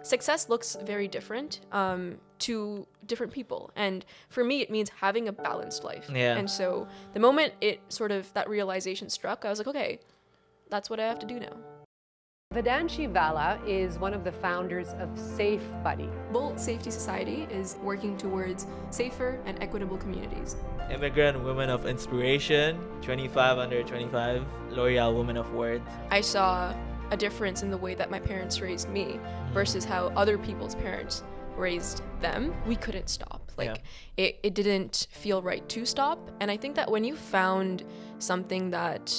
success looks very different to different people. And for me, it means having a balanced life. Yeah. And so the moment it sort of that realization struck, I was like, okay, that's what I have to do now. Vedanshi Vala is one of the founders of Safe Buddy. Bolt Safety Society is working towards safer and equitable communities. Immigrant Women of Inspiration, 25 under 25, L'Oreal Women of Worth. I saw a difference in the way that my parents raised me versus how other people's parents raised them. We couldn't stop. It didn't feel right to stop. And I think that when you found something that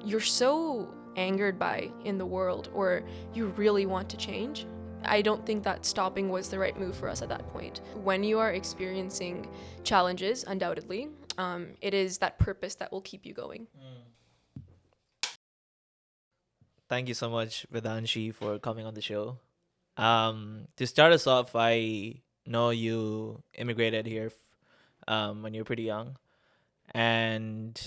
you're so angered by in the world, or you really want to change, I don't think that stopping was the right move for us at that point. When you are experiencing challenges, undoubtedly, it is that purpose that will keep you going. Thank you so much, Vedanshi, for coming on the show. To start us off, I know you immigrated here when you were pretty young, and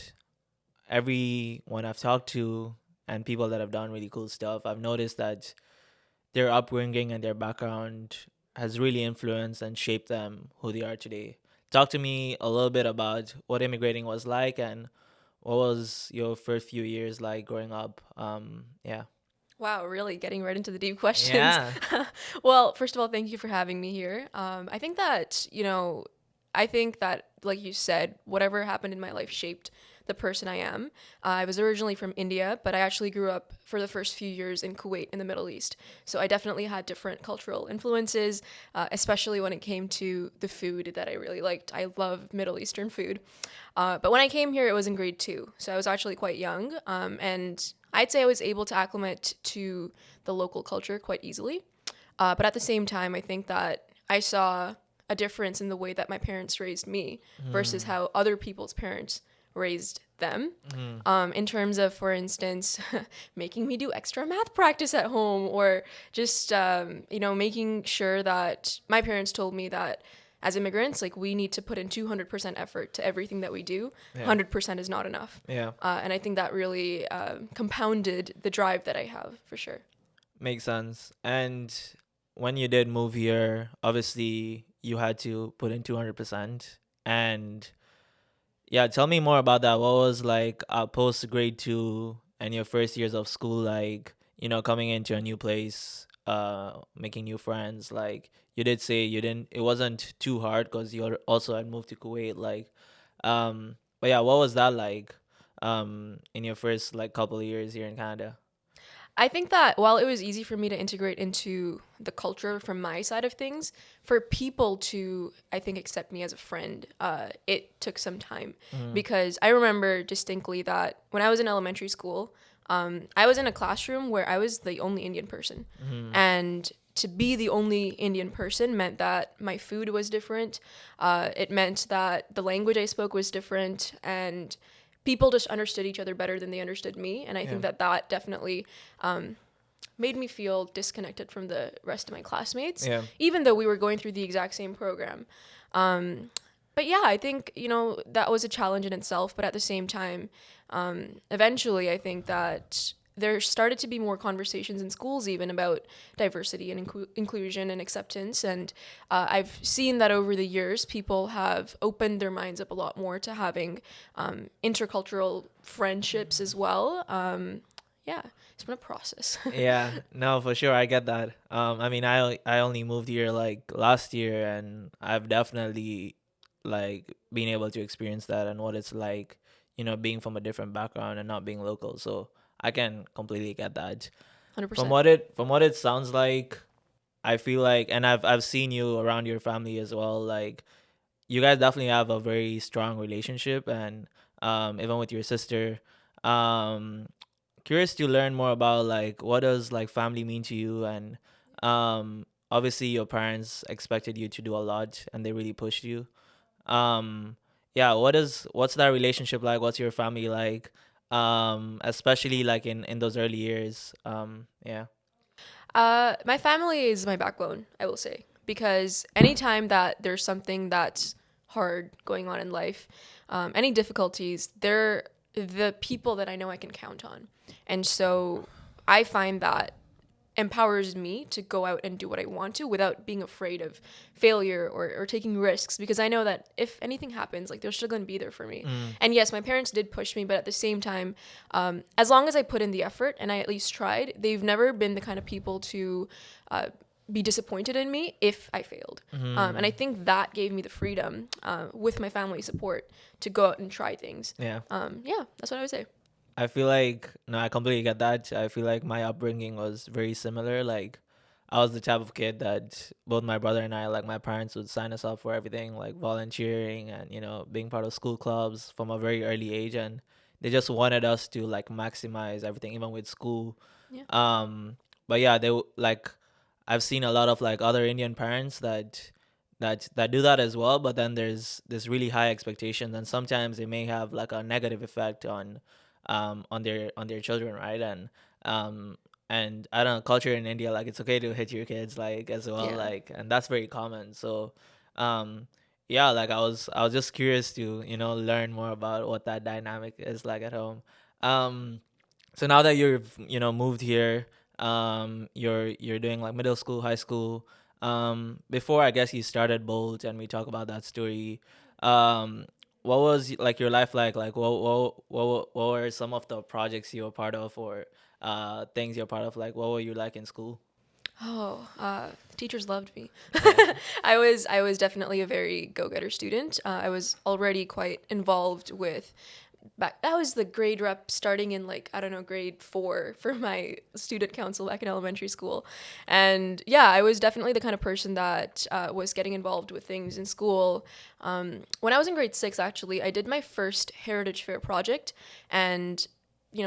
everyone I've talked to and people that have done really cool stuff, I've noticed that their upbringing and their background has really influenced and shaped them who they are today. Talk to me a little bit about what immigrating was like and what was your first few years like growing up. Yeah. Wow, really getting right into the deep questions. Yeah. Well, first of all, thank you for having me here. I think that, like you said, whatever happened in my life shaped the person I am. I was originally from India, but I actually grew up for the first few years in Kuwait in the Middle East. So I definitely had different cultural influences, especially when it came to the food that I really liked. I love Middle Eastern food. But when I came here, it was in grade 2. So I was actually quite young. And I'd say I was able to acclimate to the local culture quite easily. But at the same time, I think that I saw a difference in the way that my parents raised me versus how other people's parents raised them. In terms of, for instance, making me do extra math practice at home, or just, making sure that my parents told me that as immigrants, like, we need to put in 200% effort to everything that we do. 100% is not enough. Yeah. And I think that really compounded the drive that I have, for sure. Makes sense. And when you did move here, obviously you had to put in 200%. And yeah, tell me more about that. What was like post grade 2 and your first years of school like, coming into a new place, making new friends. Like you did say it wasn't too hard because you also had moved to Kuwait. Like, but yeah, what was that like in your first like couple of years here in Canada? I think that while it was easy for me to integrate into the culture from my side of things, for people to, I think, accept me as a friend, it took some time. Because I remember distinctly that when I was in elementary school, I was in a classroom where I was the only Indian person. And to be the only Indian person meant that my food was different. It meant that the language I spoke was different. And people just understood each other better than they understood me. And I think that definitely made me feel disconnected from the rest of my classmates, even though we were going through the exact same program. But yeah, I think, that was a challenge in itself. But at the same time, eventually, I think that there started to be more conversations in schools even about diversity and inclusion and acceptance. And I've seen that over the years, people have opened their minds up a lot more to having intercultural friendships as well. It's been a process. Yeah, no, for sure. I get that. I mean, I only moved here like last year, and I've definitely like been able to experience that and what it's like, being from a different background and not being local. So I can completely get that. 100%. From what it sounds like, I feel like, and I've seen you around your family as well. Like, you guys definitely have a very strong relationship, and even with your sister. Curious to learn more about like what does like family mean to you, and obviously your parents expected you to do a lot, and they really pushed you. Yeah, what's that relationship like? What's your family like? Especially like in those early years. Yeah. My family is my backbone, I will say, because anytime that there's something that's hard going on in life, any difficulties, they're the people that I know I can count on. And so I find that empowers me to go out and do what I want to without being afraid of failure or taking risks, because I know that if anything happens, like they're still going to be there for me. And yes, my parents did push me, but at the same time, as long as I put in the effort and I at least tried, they've never been the kind of people to be disappointed in me if I failed. And I think that gave me the freedom with my family support to go out and try things. Yeah. Yeah, that's what I would say. I feel like, no, I completely get that. I feel like my upbringing was very similar. Like, I was the type of kid that both my brother and I, like, my parents would sign us up for everything, like volunteering and, being part of school clubs from a very early age. And they just wanted us to, like, maximize everything, even with school. Yeah. But yeah, like, I've seen a lot of, like, other Indian parents that do that as well, but then there's this really high expectations, and sometimes it may have like a negative effect on their children, right? And I don't know, culture in India, like it's okay to hit your kids, like, as well. Yeah. Like, and that's very common. So yeah, like I was just curious to learn more about what that dynamic is like at home. So now that you've moved here, you're doing like middle school, high school. Before, I guess, you started Bolt, and we talk about that story. What was like your life like? Like, what were some of the projects you were part of, or things you're part of? Like, what were you like in school? Teachers loved me. Yeah. I was definitely a very go-getter student. I was already quite involved with that was the grade rep starting in, like, I don't know, grade 4 for my student council back in elementary school. And yeah, I was definitely the kind of person that was getting involved with things in school. When I was in grade 6, actually, I did my first Heritage Fair project, and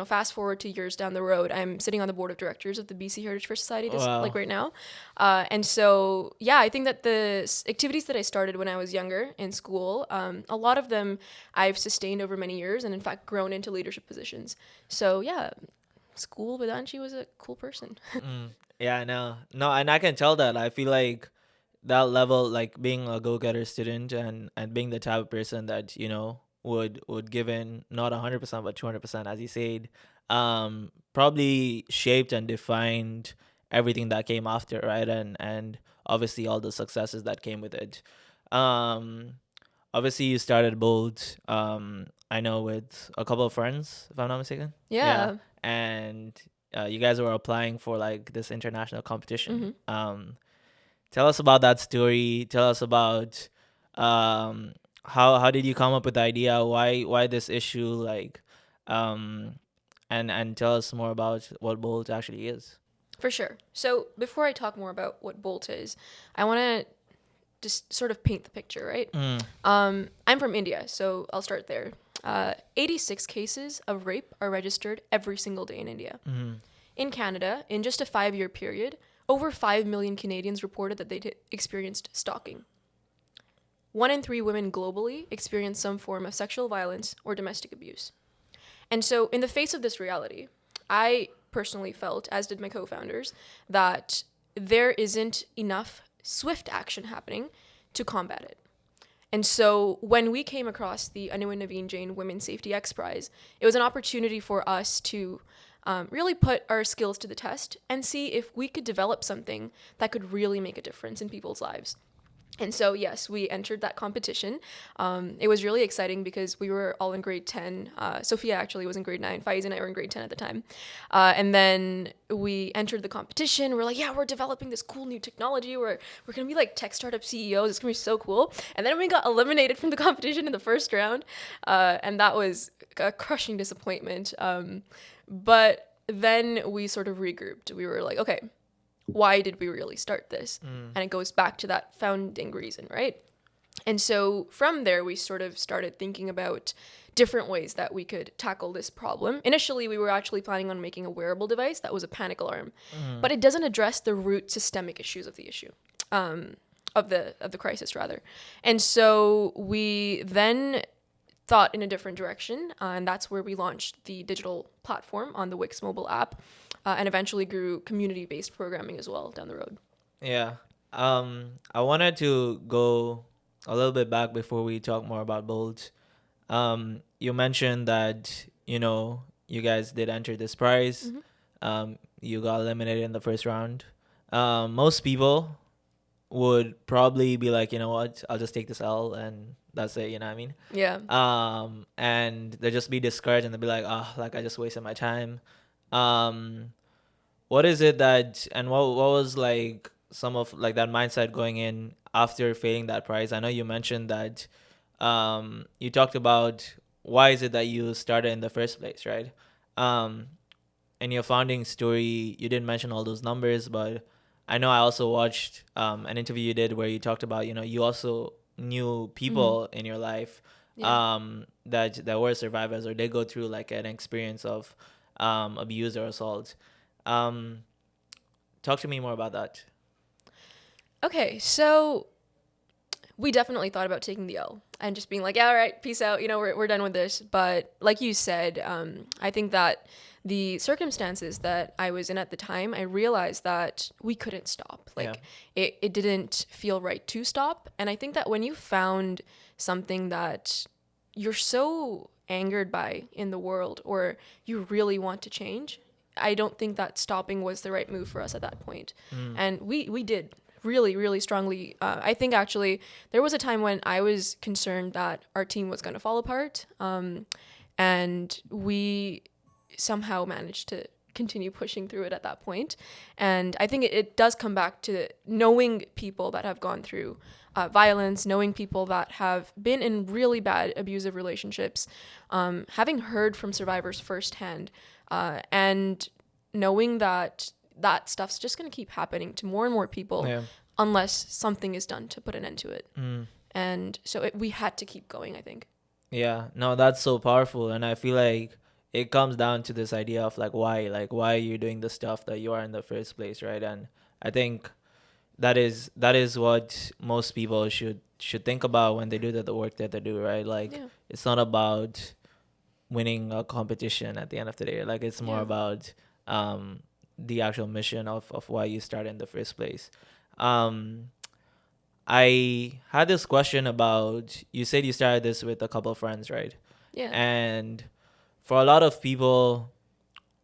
fast forward 2 years down the road, I'm sitting on the board of directors of the BC Heritage Fair Society Wow. like right now. And so, yeah, I think that the activities that I started when I was younger in school, a lot of them I've sustained over many years and in fact grown into leadership positions. So yeah, school, Vedanshi was a cool person. Yeah, I know. No, and I can tell that. I feel like that level, like being a go-getter student and being the type of person that would give in, not 100% but 200%, as you said, probably shaped and defined everything that came after, right? And obviously all the successes that came with it. Obviously you started Bold, I know, with a couple of friends, if I'm not mistaken. Yeah. And you guys were applying for like this international competition. Tell us about that story. Tell us about how did you come up with the idea? Why this issue? Like, and tell us more about what Bolt actually is. For sure. So before I talk more about what Bolt is, I want to just sort of paint the picture, right? I'm from India, so I'll start there. 86 cases of rape are registered every single day in India. In Canada, in just a 5-year period, over 5 million Canadians reported that they'd experienced stalking. 1 in 3 women globally experience some form of sexual violence or domestic abuse. And so in the face of this reality, I personally felt, as did my co-founders, that there isn't enough swift action happening to combat it. And so when we came across the Anu and Naveen Jain Women's Safety X Prize, it was an opportunity for us to really put our skills to the test and see if we could develop something that could really make a difference in people's lives. And so, yes, we entered that competition. It was really exciting because we were all in grade 10. Sophia actually was in grade 9. Faiz and I were in grade 10 at the time. And then we entered the competition. We're like, yeah, we're developing this cool new technology. We're going to be like tech startup CEOs. It's going to be so cool. And then we got eliminated from the competition in the first round. And that was a crushing disappointment. But then we sort of regrouped. We were like, okay, why did we really start this? And it goes back to that founding reason, right? And so from there, we sort of started thinking about different ways that we could tackle this problem. Initially, we were actually planning on making a wearable device that was a panic alarm, but it doesn't address the root systemic issues of the issue, of the crisis rather. And so we then thought in a different direction, and that's where we launched the digital platform on the Wix mobile app, and eventually grew community-based programming as well down the road. Yeah. I wanted to go a little bit back before we talk more about Bolt. You mentioned that, you guys did enter this prize. you got eliminated in the first round. Most people would probably be like, you know what, I'll just take this L and that's it, you know what I mean? Yeah. And they'll just be discouraged and they'll be like, oh, like I just wasted my time. What is it that, and what was like some of like that mindset going in after failing that prize? I know you mentioned that you talked about why is it that you started in the first place, right? In your founding story, you didn't mention all those numbers, but I know I also watched an interview you did where you talked about, you know, you also knew people in your life Yeah. that were survivors or they go through like an experience of abuse or assault. Talk to me more about that. Okay, so we definitely thought about taking the L and just being like, yeah, all right, peace out. You know, we're done with this. But like you said, I think that the circumstances that I was in at the time, I realized that we couldn't stop. Like it didn't feel right to stop. And I think that when you found something that you're so angered by in the world or you really want to change, I don't think that stopping was the right move for us at that point. And we did really, really strongly. I think actually there was a time when I was concerned that our team was going to fall apart. And we somehow managed to continue pushing through it at that point. And I think it does come back to knowing people that have gone through violence, knowing people that have been in really bad abusive relationships, having heard from survivors firsthand, and knowing that that stuff's just going to keep happening to more and more people unless something is done to put an end to it. And so we had to keep going, I think. Yeah, no, that's so powerful. And I feel like it comes down to this idea of like why you're doing the stuff that you are in the first place, right? And I think that is what most people should think about when they do the work that they do, right? Like it's not about winning a competition at the end of the day. Like it's more about the actual mission of why you started in the first place. I had this question about, you said you started this with a couple of friends, right? Yeah. And for a lot of people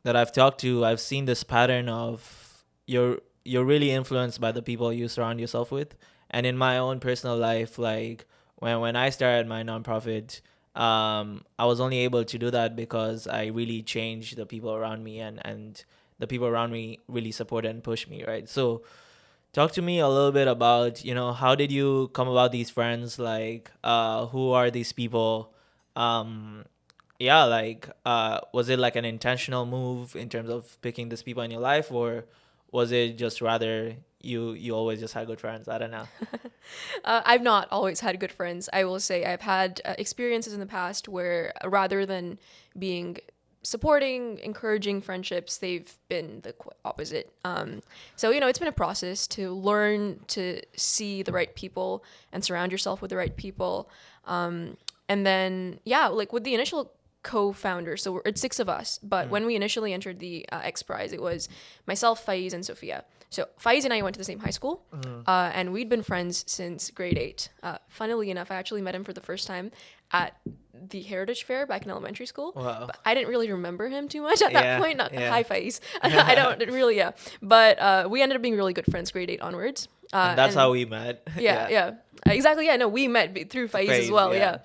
that I've talked to, I've seen this pattern of you're really influenced by the people you surround yourself with. And in my own personal life, like when I started my nonprofit, I was only able to do that because I really changed the people around me, and the people around me really supported and pushed me, right? So talk to me a little bit about, you know, how did you come about these friends? Like, who are these people? Was it like an intentional move in terms of picking these people in your life, or was it just rather you always just had good friends? I don't know. I've not always had good friends. I will say I've had experiences in the past where rather than being supporting, encouraging friendships, they've been the opposite. So, you know, it's been a process to learn to see the right people and surround yourself with the right people. And then, like with the initial co-founders, so it's 6 of us, but when we initially entered the X Prize, it was myself, Faiz, and Sophia. So Faiz and I went to the same high school, and we'd been friends since grade 8. Funnily enough, I actually met him for the first time at the Heritage Fair back in elementary school. Wow. But I didn't really remember him too much at that point. Hi, Faiz. I don't really, But we ended up being really good friends grade 8 onwards. And that's how we met. Yeah. Exactly. Yeah, no, we met through Faiz as well. Yeah.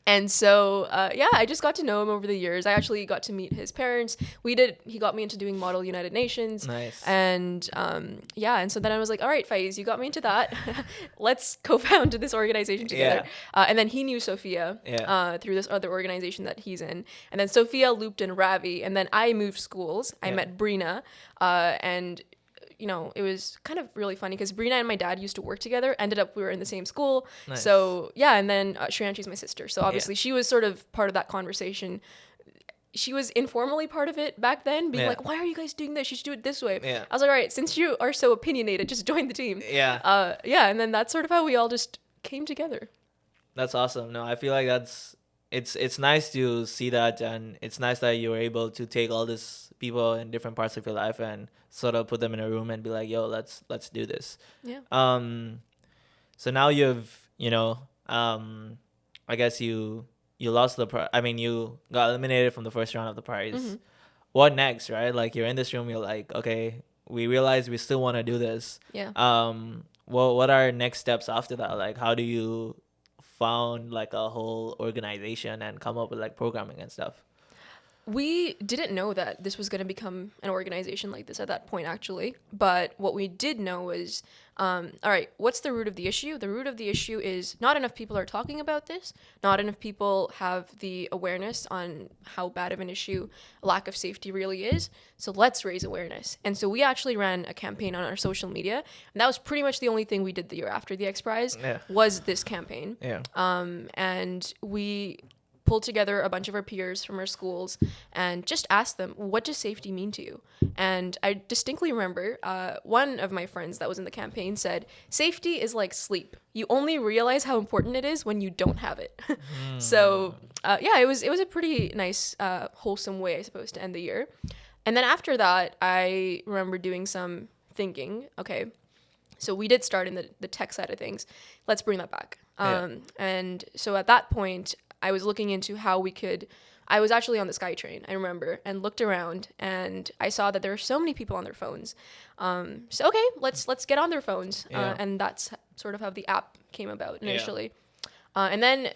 And so, I just got to know him over the years. I actually got to meet his parents. He got me into doing Model United Nations. Nice. And and so then I was like, all right, Faiz, you got me into that. Let's co-found this organization together. And then he knew Sophia through this other organization that he's in. And then Sophia looped in Ravi. And then I moved schools. I met Brina. And you know, it was kind of really funny because Brina and my dad used to work together. Ended up, we were in the same school. Nice. So, and then Shreyanshi's my sister. So, obviously, she was sort of part of that conversation. She was informally part of it back then, being like, why are you guys doing this? You should do it this way. I was like, all right, since you are so opinionated, just join the team. And then that's sort of how we all just came together. That's awesome. No, I feel like it's nice to see that, and it's nice that you were able to take all these people in different parts of your life and sort of put them in a room and be like, yo, let's do this. So now you've, I guess you lost you got eliminated from the first round of the prize. what next, right? Like you're in this room, you're like, okay, we realize we still want to do this. Yeah. What are next steps after that? Like, how do you found like a whole organization and come up with like programming and stuff? We didn't know that this was going to become an organization like this at that point, actually. But what we did know was, all right, what's the root of the issue? The root of the issue is not enough people are talking about this. Not enough people have the awareness on how bad of an issue lack of safety really is. So let's raise awareness. And so we actually ran a campaign on our social media. And that was pretty much the only thing we did the year after the X Prize was this campaign. Yeah. And we pulled together a bunch of our peers from our schools and just asked them, what does safety mean to you? And I distinctly remember one of my friends that was in the campaign said, safety is like sleep. You only realize how important it is when you don't have it. So yeah, it was a pretty nice, wholesome way, I suppose, to end the year. And then after that, I remember doing some thinking, okay, so we did start in the tech side of things. Let's bring that back. And so at that point, I was looking into how we could, I was actually on the SkyTrain, I remember, and looked around and I saw that there are so many people on their phones. So, okay, let's get on their phones. And that's sort of how the app came about initially. And then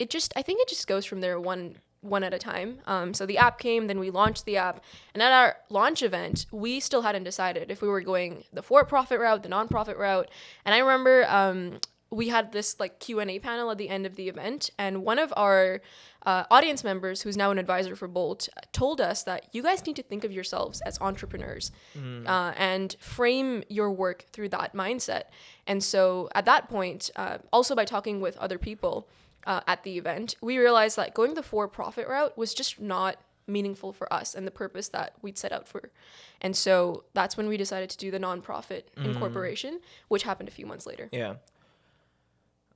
I think it just goes from there one at a time. So the app came, then we launched the app. And at our launch event, we still hadn't decided if we were going the for-profit route, the non-profit route. And I remember we had this like Q&A panel at the end of the event, and one of our audience members, who's now an advisor for Bolt, told us that you guys need to think of yourselves as entrepreneurs and frame your work through that mindset. And so at that point, also by talking with other people at the event, we realized that going the for-profit route was just not meaningful for us and the purpose that we'd set out for. And so that's when we decided to do the nonprofit incorporation, which happened a few months later. Yeah.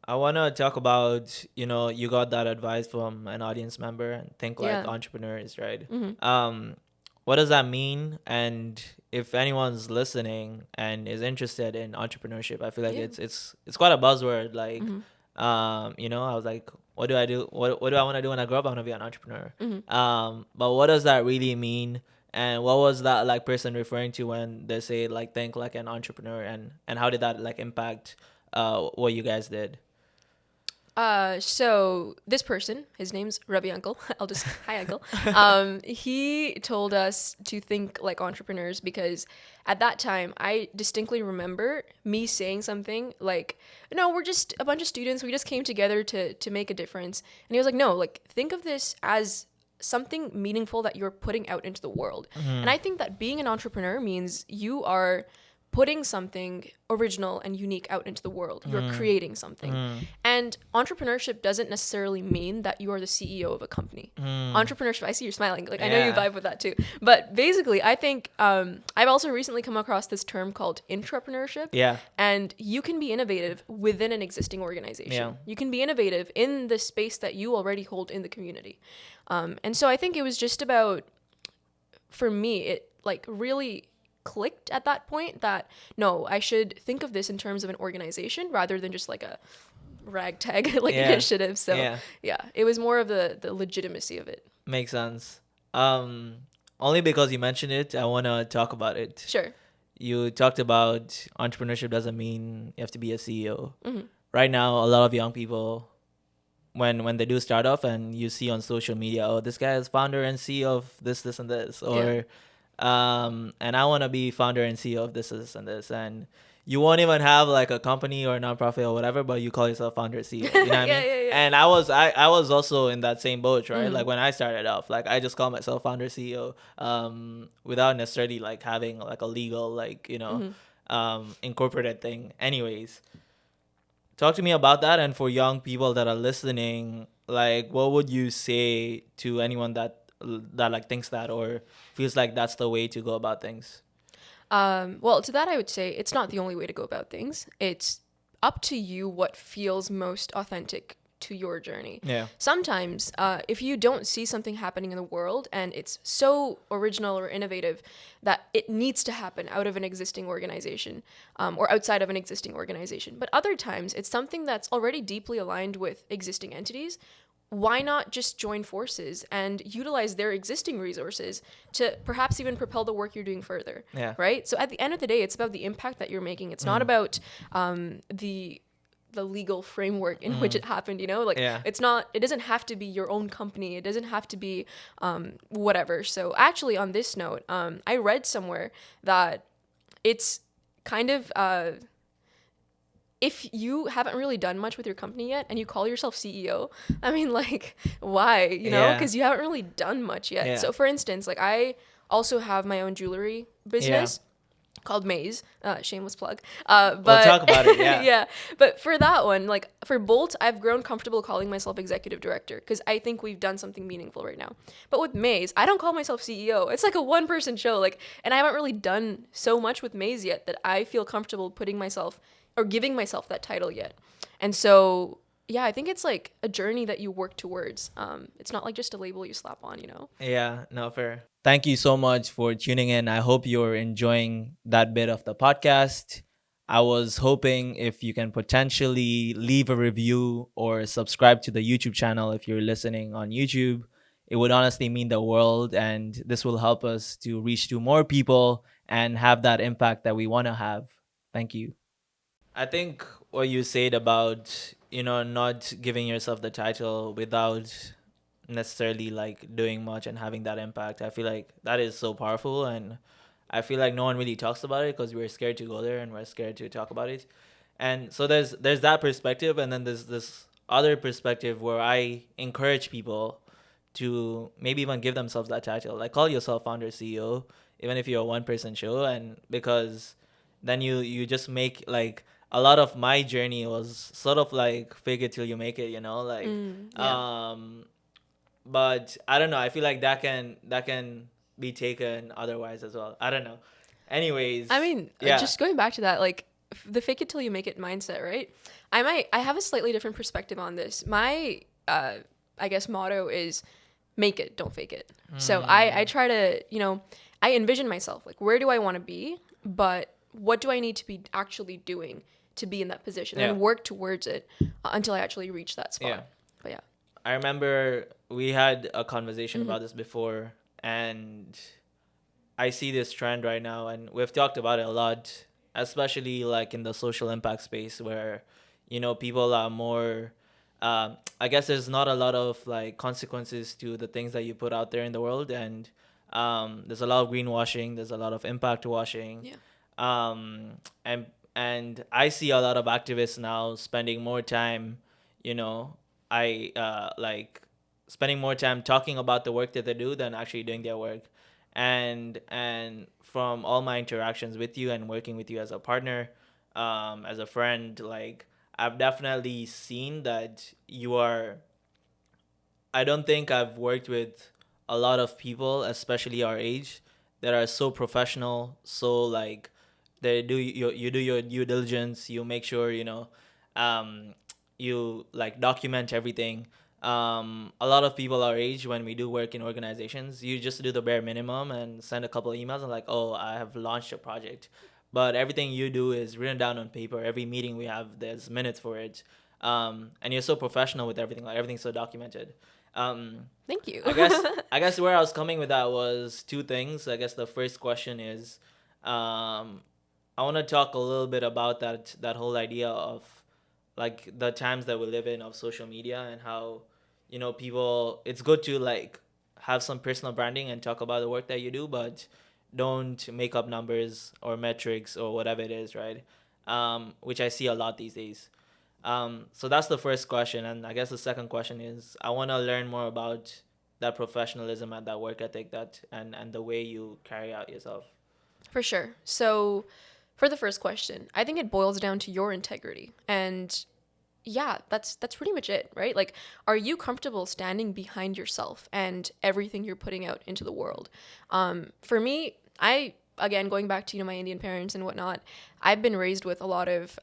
I want to talk about, you got that advice from an audience member and think like entrepreneurs, right? What does that mean? And if anyone's listening and is interested in entrepreneurship, I feel like it's quite a buzzword. Like, I was like, what do I do? What do I want to do when I grow up? I want to be an entrepreneur. But what does that really mean? And what was that like person referring to when they say like think like an entrepreneur, and how did that like impact what you guys did? So this person, his name's Rubby Uncle. I'll just, hi Uncle. He told us to think like entrepreneurs because at that time I distinctly remember me saying something like, no, we're just a bunch of students. We just came together to make a difference. And he was like, no, like think of this as something meaningful that you're putting out into the world. And I think that being an entrepreneur means you are putting something original and unique out into the world. You're creating something. And entrepreneurship doesn't necessarily mean that you are the CEO of a company. Entrepreneurship, I see you're smiling. Like I know you vibe with that too. But basically, I think I've also recently come across this term called intrapreneurship. Yeah. And you can be innovative within an existing organization. Yeah. You can be innovative in the space that you already hold in the community. And so I think it was just about, for me, it like really clicked at that point that no, I should think of this in terms of an organization rather than just like a ragtag like initiative. So yeah, it was more of the legitimacy of it. Makes sense. Only because you mentioned it, I want to talk about it. Sure. You talked about entrepreneurship doesn't mean you have to be a CEO. Right now, a lot of young people, when they do start off and you see on social media, oh, this guy is founder and CEO of this and this, or and I want to be founder and CEO of this and this, and you won't even have like a company or a nonprofit or whatever, but you call yourself founder CEO. You know what I mean? And I was also in that same boat, right? Like when I started off, like I just called myself founder CEO, without necessarily like having like a legal like incorporated thing. Anyways, talk to me about that. And for young people that are listening, like what would you say to anyone that like thinks that or feels like that's the way to go about things? Well, to that I would say it's not the only way to go about things. It's up to you what feels most authentic to your journey. Yeah. Sometimes if you don't see something happening in the world and it's so original or innovative that it needs to happen out of an existing organization or outside of an existing organization. But other times it's something that's already deeply aligned with existing entities. why not just join forces and utilize their existing resources to perhaps even propel the work you're doing further? Yeah. Right. So at the end of the day, it's about the impact that you're making. It's not about the legal framework in which it happened, like it doesn't have to be your own company. It doesn't have to be whatever. So actually on this note, I read somewhere that it's kind of if you haven't really done much with your company yet and you call yourself CEO, I mean, like, why, because you haven't really done much yet. Yeah. So for instance, like I also have my own jewelry business called Maze, shameless plug. But We'll talk about it, yeah. yeah. But for that one, like for Bolt, I've grown comfortable calling myself executive director because I think we've done something meaningful right now. But with Maze, I don't call myself CEO. It's like a one-person show, like, and I haven't really done so much with Maze yet that I feel comfortable putting myself or giving myself that title yet. And so, yeah, I think it's like a journey that you work towards. It's not like just a label you slap on, Yeah, no, fair. Thank you so much for tuning in. I hope you're enjoying that bit of the podcast. I was hoping if you can potentially leave a review or subscribe to the YouTube channel if you're listening on YouTube. It would honestly mean the world, and this will help us to reach to more people and have that impact that we want to have. Thank you. I think what you said about, not giving yourself the title without necessarily like doing much and having that impact, I feel like that is so powerful, and I feel like no one really talks about it because we're scared to go there and we're scared to talk about it. And so there's that perspective, and then there's this other perspective where I encourage people to maybe even give themselves that title, like call yourself founder CEO, even if you're a one person show. And because then you just make like a lot of my journey was sort of like fake it till you make it, like but I don't know, I feel like that can be taken otherwise as well. I don't know. Anyways, I mean, just going back to that, like the fake it till you make it mindset, right? I have a slightly different perspective on this. My I guess motto is make it, don't fake it. So I try to, I envision myself like, where do I want to be, but what do I need to be actually doing to be in that position and work towards it until I actually reach that spot. Yeah. But yeah. I remember we had a conversation about this before, and I see this trend right now, and we've talked about it a lot, especially like in the social impact space where, people are more, I guess there's not a lot of like consequences to the things that you put out there in the world. And there's a lot of greenwashing, there's a lot of impact washing. Yeah. And I see a lot of activists now spending more time, spending more time talking about the work that they do than actually doing their work. And from all my interactions with you and working with you as a partner, as a friend, like I've definitely seen that you are. I don't think I've worked with a lot of people, especially our age, that are so professional, so like they do you do your due diligence, you make sure you like document everything. A lot of people our age, when we do work in organizations, you just do the bare minimum and send a couple of emails and like, oh, I have launched a project. But everything you do is written down on paper. Every meeting we have, there's minutes for it. And you're so professional with everything, like everything's so documented. Thank you. I guess where I was coming with that was two things. I guess the first question is, I want to talk a little bit about that whole idea of like the times that we live in of social media and how, people, it's good to like have some personal branding and talk about the work that you do, but don't make up numbers or metrics or whatever it is, right? Which I see a lot these days. So that's the first question. And I guess the second question is, I want to learn more about that professionalism and that work ethic and the way you carry out yourself. For sure. So for the first question, I think it boils down to your integrity. And yeah, that's pretty much it, right? Like, are you comfortable standing behind yourself and everything you're putting out into the world? For me, again, going back to, my Indian parents and whatnot, I've been raised with a lot of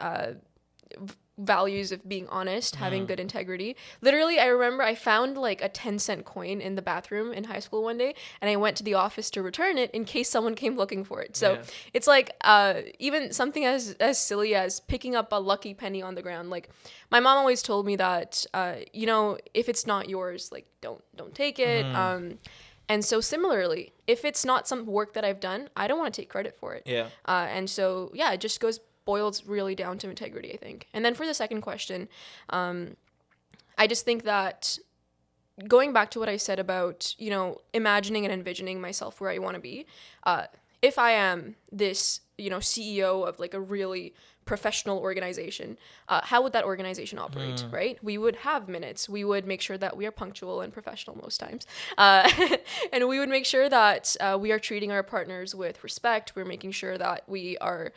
values of being honest, having good integrity. Literally, I remember I found like a 10-cent coin in the bathroom in high school one day, and I went to the office to return it in case someone came looking for it. So it's like even something as silly as picking up a lucky penny on the ground. Like my mom always told me that you know, if it's not yours, like don't take it. And so similarly, if it's not some work that I've done, I don't want to take credit for it. Yeah. And so yeah, it just boils really down to integrity, I think. And then for the second question, I just think that going back to what I said about, you know, imagining and envisioning myself where I want to be, if I am this, you know, CEO of like a really professional organization, how would that organization operate, right? We would have minutes. We would make sure that we are punctual and professional most times. And we would make sure that we are treating our partners with respect. We're making sure that we are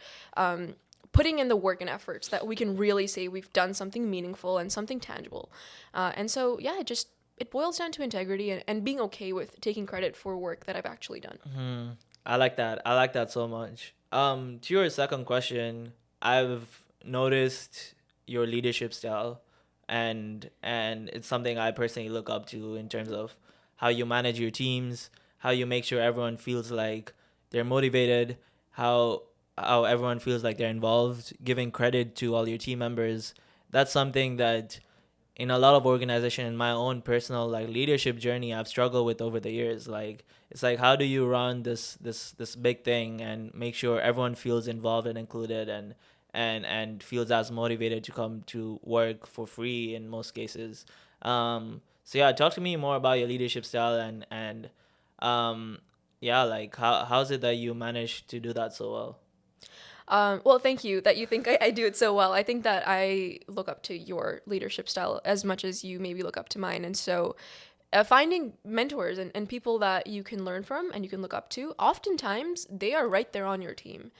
putting in the work and efforts that we can really say we've done something meaningful and something tangible. And so, yeah, it boils down to integrity and being okay with taking credit for work that I've actually done. I like that. I like that so much. To your second question, I've noticed your leadership style, and it's something I personally look up to in terms of how you manage your teams, how you make sure everyone feels like they're motivated, how everyone feels like they're involved, giving credit to all your team members. That's something that in a lot of organization, in my own personal like leadership journey, I've struggled with over the years. Like it's like, how do you run this big thing and make sure everyone feels involved and included and feels as motivated to come to work for free in most cases. So yeah, talk to me more about your leadership style and yeah, like how's it that you manage to do that so well? Well, thank you that you think I do it so well. I think that I look up to your leadership style as much as you maybe look up to mine. And so finding mentors and people that you can learn from and you can look up to, oftentimes they are right there on your team.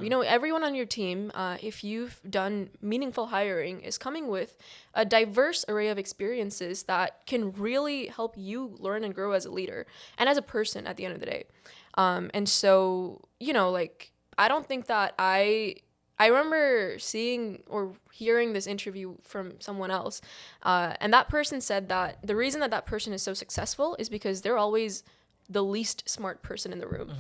You know, everyone on your team, if you've done meaningful hiring, is coming with a diverse array of experiences that can really help you learn and grow as a leader and as a person at the end of the day. And so, you know, like, I don't think that I remember seeing or hearing this interview from someone else, and that person said that the reason that person is so successful is because they're always the least smart person in the room.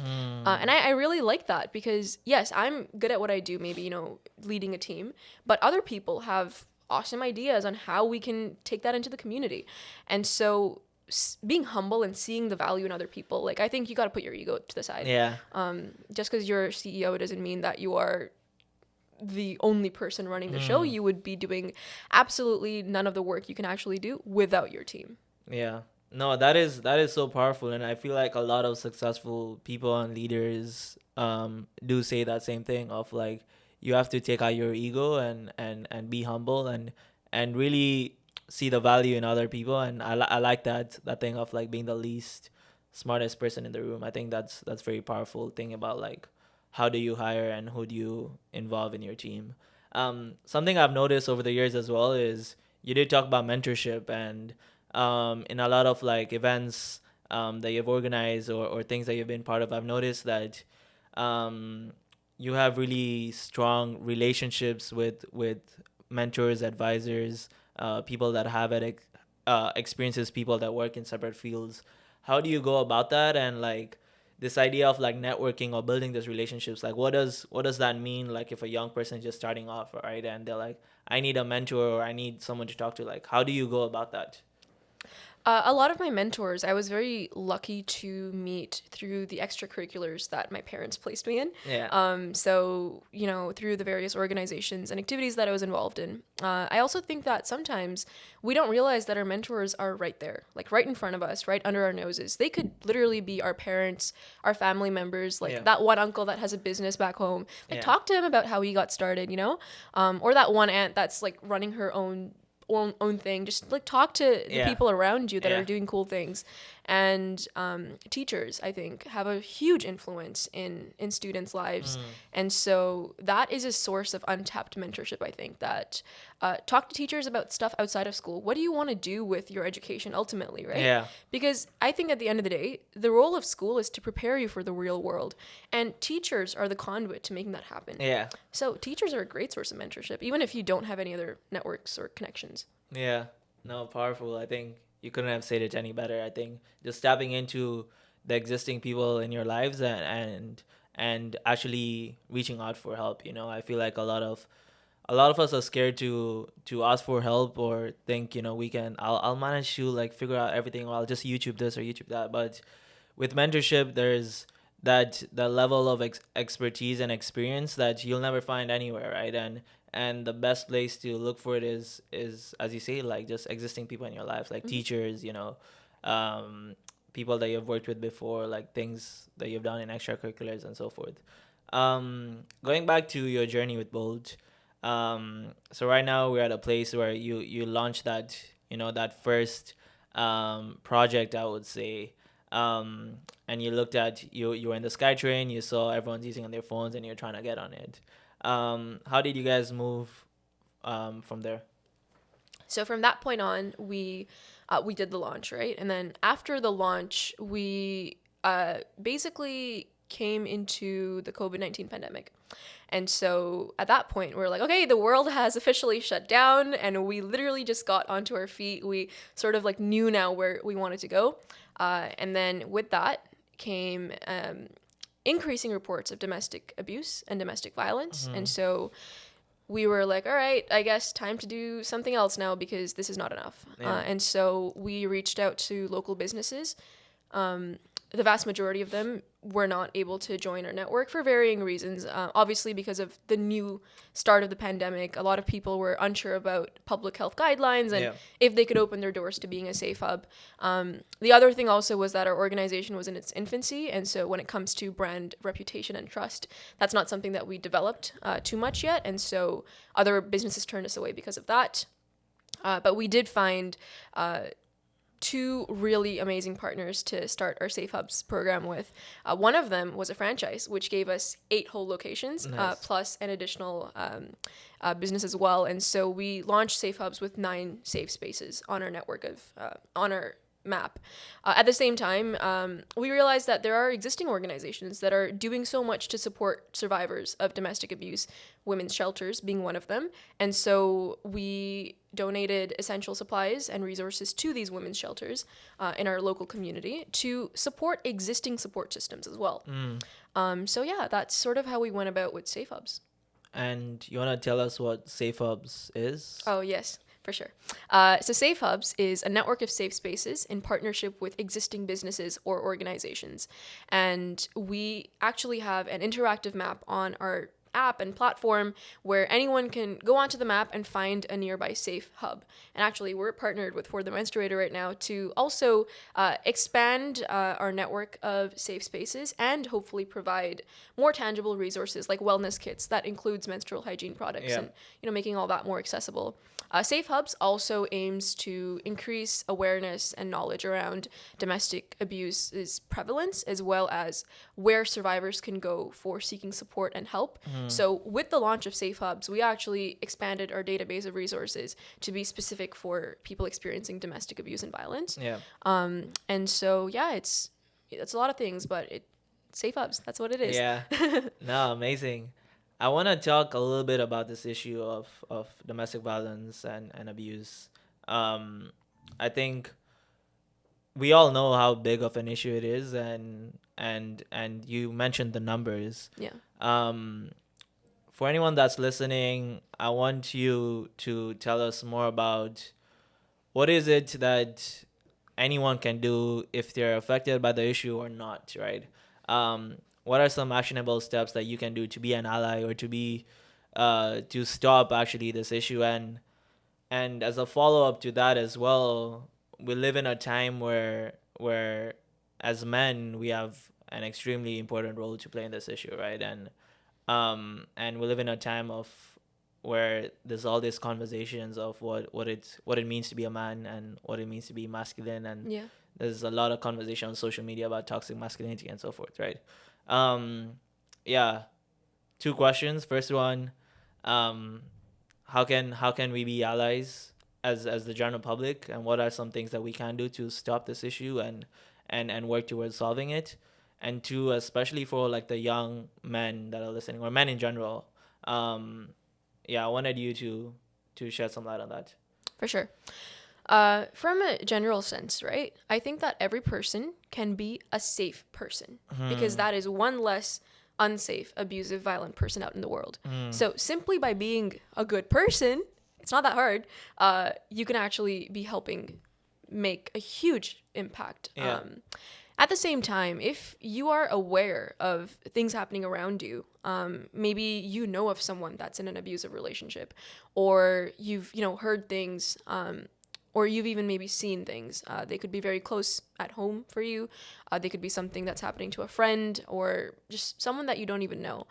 And I really like that because, yes, I'm good at what I do, maybe, you know, leading a team, but other people have awesome ideas on how we can take that into the community. And so being humble and seeing the value in other people, like, I think you got to put your ego to the side. Yeah. Just because you're CEO doesn't mean that you are the only person running the show. You would be doing absolutely none of the work you can actually do without your team. Yeah. No, that is so powerful, and I feel like a lot of successful people and leaders do say that same thing of like, you have to take out your ego and be humble and really see the value in other people. And I like that thing of like being the least smartest person in the room. I think that's very powerful thing about like, how do you hire and who do you involve in your team. Something I've noticed over the years as well is you did talk about mentorship, and in a lot of like events that you've organized or things that you've been part of, I've noticed that you have really strong relationships with mentors, advisors, people that have experiences, people that work in separate fields. How do you go about that? And like this idea of like networking or building those relationships, like what does that mean? Like if a young person is just starting off, right, and they're like, I need a mentor or I need someone to talk to, like how do you go about that? A lot of my mentors, I was very lucky to meet through the extracurriculars that my parents placed me in. Yeah. So, you know, through the various organizations and activities that I was involved in. I also think that sometimes we don't realize that our mentors are right there, like right in front of us, right under our noses. They could literally be our parents, our family members, like that one uncle that has a business back home. Like talk to him about how he got started, you know? Or that one aunt that's like running her own thing. Just like talk to the people around you that are doing cool things. And teachers, I think, have a huge influence in students' lives. And so that is a source of untapped mentorship, I think, that talk to teachers about stuff outside of school. What do you want to do with your education ultimately, right? Yeah. Because I think at the end of the day, the role of school is to prepare you for the real world. And teachers are the conduit to making that happen. Yeah. So teachers are a great source of mentorship, even if you don't have any other networks or connections. Yeah. No, powerful. I think you couldn't have said it any better. I think just tapping into the existing people in your lives and actually reaching out for help. I feel like a lot of us are scared to ask for help or think, I'll manage to like figure out everything, or I'll just YouTube this or YouTube that. But with mentorship, there's that level of expertise and experience that you'll never find anywhere, right? And the best place to look for it is as you say, like just existing people in your lives, like teachers, people that you've worked with before, like things that you've done in extracurriculars and so forth. Going back to your journey with Bold, so right now we're at a place where you launched that that first project, I would say, and you looked at you were in the SkyTrain, you saw everyone's using on their phones, and you're trying to get on it. How did you guys move from there? So from that point on, we did the launch, right? And then after the launch, we basically came into the COVID-19 pandemic. And so at that point, we're like, okay, the world has officially shut down, and we literally just got onto our feet. We sort of like knew now where we wanted to go. And then with that came increasing reports of domestic abuse and domestic violence. And so we were like, all right, I guess time to do something else now, because this is not enough. Yeah. And so we reached out to local businesses. The vast majority of them were not able to join our network for varying reasons. Obviously, because of the new start of the pandemic, a lot of people were unsure about public health guidelines and if they could open their doors to being a safe hub. The other thing also was that our organization was in its infancy. And so when it comes to brand reputation and trust, that's not something that we developed too much yet. And so other businesses turned us away because of that. But we did find two really amazing partners to start our SAFEHUBS program with. One of them was a franchise, which gave us 8 whole locations, Nice. plus an additional business as well. And so we launched SAFEHUBS with 9 safe spaces on our network of, on our map. At the same time, we realized that there are existing organizations that are doing so much to support survivors of domestic abuse, women's shelters being one of them. And so we donated essential supplies and resources to these women's shelters in our local community to support existing support systems as well. So yeah, that's sort of how we went about with SAFEHUBS. And you want to tell us what SAFEHUBS is? Oh, yes, for sure. So SAFEHUBS is a network of safe spaces in partnership with existing businesses or organizations. And we actually have an interactive map on our app and platform where anyone can go onto the map and find a nearby safe hub. And actually, we're partnered with For the Menstruator right now to also expand our network of safe spaces and hopefully provide more tangible resources like wellness kits that includes menstrual hygiene products and making all that more accessible. SAFEHUBS also aims to increase awareness and knowledge around domestic abuse's prevalence, as well as where survivors can go for seeking support and help. So with the launch of SAFEHUBS, we actually expanded our database of resources to be specific for people experiencing domestic abuse and violence. And so, yeah, it's a lot of things, but SAFEHUBS, that's what it is. Yeah. No, amazing. I want to talk a little bit about this issue of domestic violence and abuse. I think we all know how big of an issue it is, and you mentioned the numbers. Yeah. For anyone that's listening, I want you to tell us more about what is it that anyone can do if they're affected by the issue or not, right? What are some actionable steps that you can do to be an ally or to be to stop actually this issue? And as a follow-up to that as well, we live in a time where as men we have an extremely important role to play in this issue, right? And we live in a time of where there's all these conversations of what it means to be a man and what it means to be masculine, and there's a lot of conversation on social media about toxic masculinity and so forth, right? Yeah, two questions. First one, how can we be allies as the general public, and what are some things that we can do to stop this issue and work towards solving it? And two, especially for like the young men that are listening, or men in general, I wanted you to shed some light on that. For sure. From a general sense, right? I think that every person can be a safe person because that is one less unsafe, abusive, violent person out in the world. So simply by being a good person, it's not that hard. You can actually be helping make a huge impact. Yeah. At the same time, if you are aware of things happening around you, maybe you know of someone that's in an abusive relationship, or you've heard things, or you've even maybe seen things. They could be very close at home for you. They could be something that's happening to a friend or just someone that you don't even know.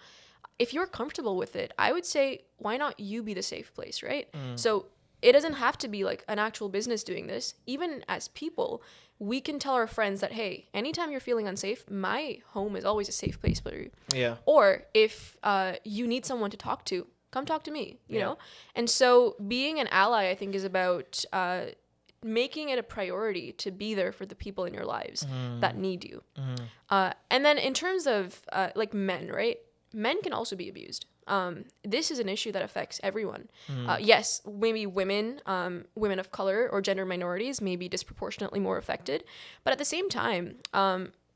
If you're comfortable with it, I would say, why not you be the safe place, right? So it doesn't have to be like an actual business doing this. Even as people, we can tell our friends that, hey, anytime you're feeling unsafe, my home is always a safe place for you. Yeah. Or if you need someone to talk to, come talk to me, you know? And so being an ally, I think, is about making it a priority to be there for the people in your lives that need you. And then in terms of like men, right? Men can also be abused. This is an issue that affects everyone. Yes, maybe women of color or gender minorities may be disproportionately more affected. But at the same time,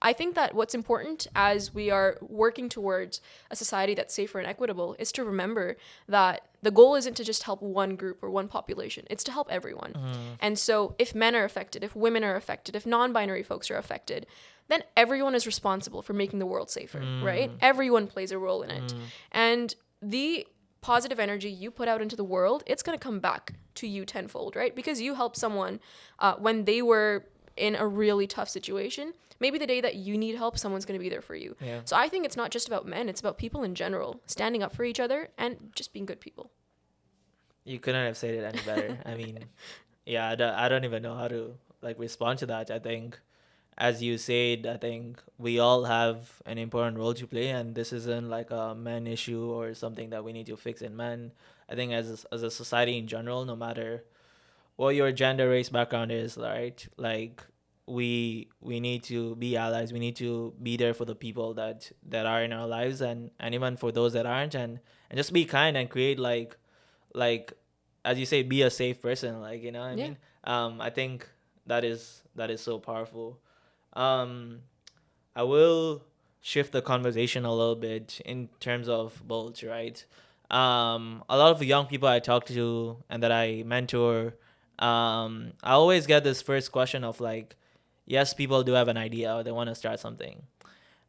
I think that what's important as we are working towards a society that's safer and equitable is to remember that the goal isn't to just help one group or one population. It's to help everyone. And so if men are affected, if women are affected, if non-binary folks are affected, then everyone is responsible for making the world safer, right? Everyone plays a role in it. And the positive energy you put out into the world, it's going to come back to you tenfold, right? Because you helped someone when they were in a really tough situation. Maybe the day that you need help, someone's going to be there for you. Yeah. So I think it's not just about men, it's about people in general, standing up for each other and just being good people. You couldn't have said it any better. I mean, yeah, I don't even know how to like respond to that. I think, as you said, I think we all have an important role to play, and this isn't like a man issue or something that we need to fix in men. I think as a society in general, no matter what your gender, race, background is, right? Like we need to be allies. We need to be there for the people that are in our lives, and even for those that aren't, and just be kind and create like as you say, be a safe person. Like, you know what I mean? I think that is so powerful. I will shift the conversation a little bit in terms of both, right? A lot of the young people I talk to and that I mentor, I always get this first question of like, yes, people do have an idea or they want to start something.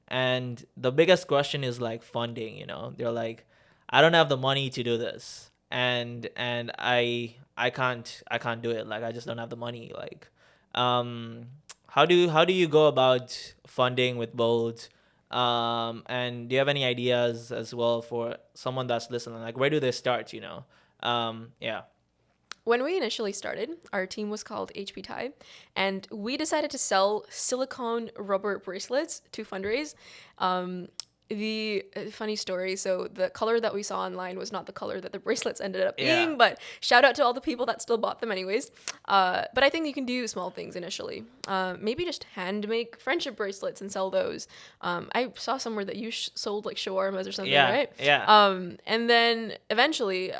And the biggest question is like funding, you know? They're like, I don't have the money to do this. And I can't do it. Like, I just don't have the money. Like, how do you go about funding with Bold? And do you have any ideas as well for someone that's listening? Like, where do they start, you know? Yeah. When we initially started, our team was called HP Tie, and we decided to sell silicone rubber bracelets to fundraise. The funny story, so the color that we saw online was not the color that the bracelets ended up being, but shout out to all the people that still bought them anyways. But I think you can do small things initially. Maybe just hand make friendship bracelets and sell those. I saw somewhere that you sold like shawarmas or something, right? Yeah. And then eventually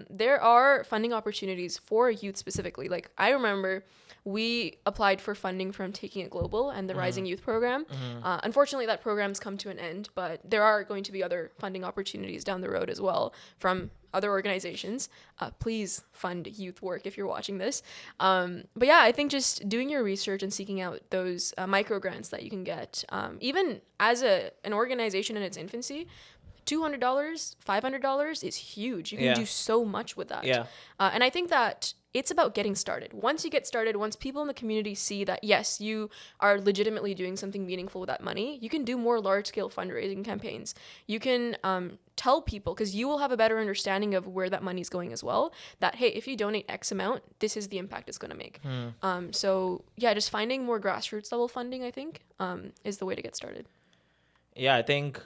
there are funding opportunities for youth specifically. Like I remember we applied for funding from Taking It Global and the Rising Youth Program. Unfortunately, that program's come to an end, but there are going to be other funding opportunities down the road as well from other organizations. Please fund youth work if you're watching this. But yeah, I think just doing your research and seeking out those micro grants that you can get, even as an organization in its infancy, $200, $500 is huge. You can Yeah. do so much with that. Yeah. And I think that it's about getting started. Once you get started, once people in the community see that, yes, you are legitimately doing something meaningful with that money, you can do more large-scale fundraising campaigns. You can tell people, because you will have a better understanding of where that money is going as well, that, hey, if you donate X amount, this is the impact it's going to make. So, yeah, just finding more grassroots level funding, I think, is the way to get started. Yeah, I think